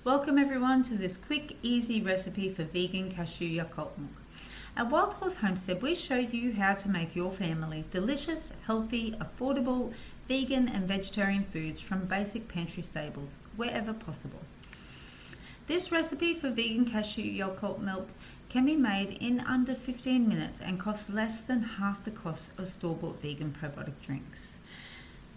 Welcome everyone to this quick, easy recipe for vegan cashew Yakult milk. At Wild Horse Homestead, we show you how to make your family delicious, healthy, affordable, vegan and vegetarian foods from basic pantry staples, wherever possible. This recipe for vegan cashew Yakult milk can be made in under 15 minutes and costs less than half the cost of store-bought vegan probiotic drinks.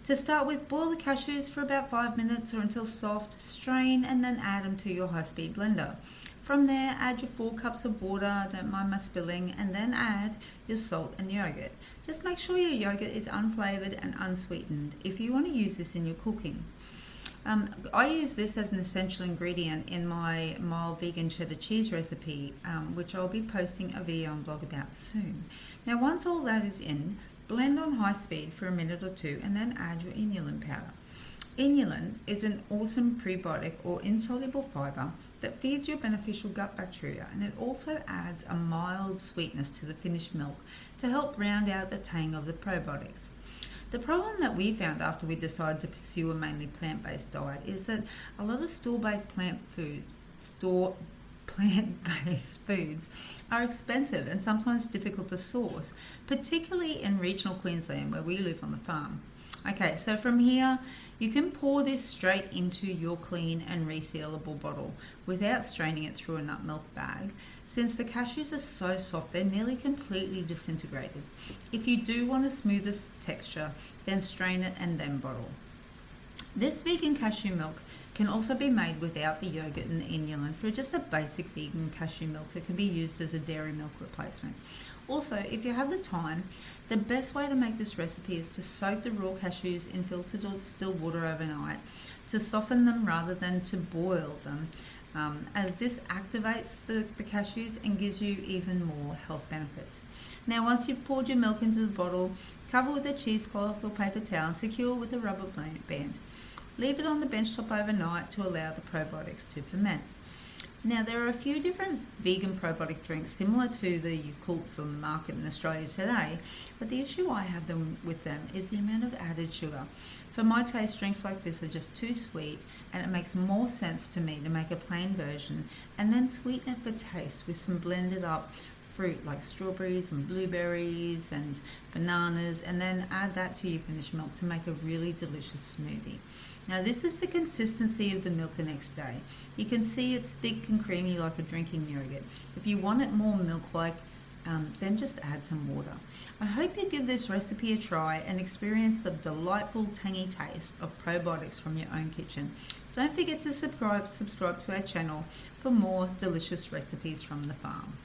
To start with, boil the cashews for about 5 minutes or until soft, strain and then add them to your high-speed blender. From there, add your 4 cups of water, don't mind my spilling, and then add your salt and yogurt. Just make sure your yogurt is unflavoured and unsweetened if you want to use this in your cooking. I use this as an essential ingredient in my mild vegan cheddar cheese recipe, which I'll be posting a video and blog about soon. Now once all that is in, blend on high speed for a minute or two and then add your inulin powder. Inulin is an awesome prebiotic or insoluble fibre that feeds your beneficial gut bacteria, and it also adds a mild sweetness to the finished milk to help round out the tang of the probiotics. The problem that we found after we decided to pursue a mainly plant-based diet is that a lot of store-based plant-based foods are expensive and sometimes difficult to source, particularly in regional Queensland where we live on the farm. Okay, so from here you can pour this straight into your clean and resealable bottle without straining it through a nut milk bag. Since the cashews are so soft, they're nearly completely disintegrated. If you do want a smoother texture, then strain it and then bottle. This vegan cashew milk can also be made without the yogurt and the inulin for just a basic vegan cashew milk that can be used as a dairy milk replacement. Also, if you have the time, the best way to make this recipe is to soak the raw cashews in filtered or distilled water overnight to soften them rather than to boil them, as this activates the cashews and gives you even more health benefits. Now once you've poured your milk into the bottle, cover with a cheesecloth or paper towel and secure with a rubber band. Leave it on the bench top overnight to allow the probiotics to ferment. Now there are a few different vegan probiotic drinks similar to the Yakults on the market in Australia today, but the issue I have with them is the amount of added sugar. For my taste, drinks like this are just too sweet, and it makes more sense to me to make a plain version and then sweeten it for taste with some blended up fruit like strawberries and blueberries and bananas, and then add that to your finished milk to make a really delicious smoothie. Now this is the consistency of the milk the next day. You can see it's thick and creamy like a drinking yogurt. If you want it more milk-like, then just add some water. I hope you give this recipe a try and experience the delightful tangy taste of probiotics from your own kitchen. Don't forget to subscribe to our channel for more delicious recipes from the farm.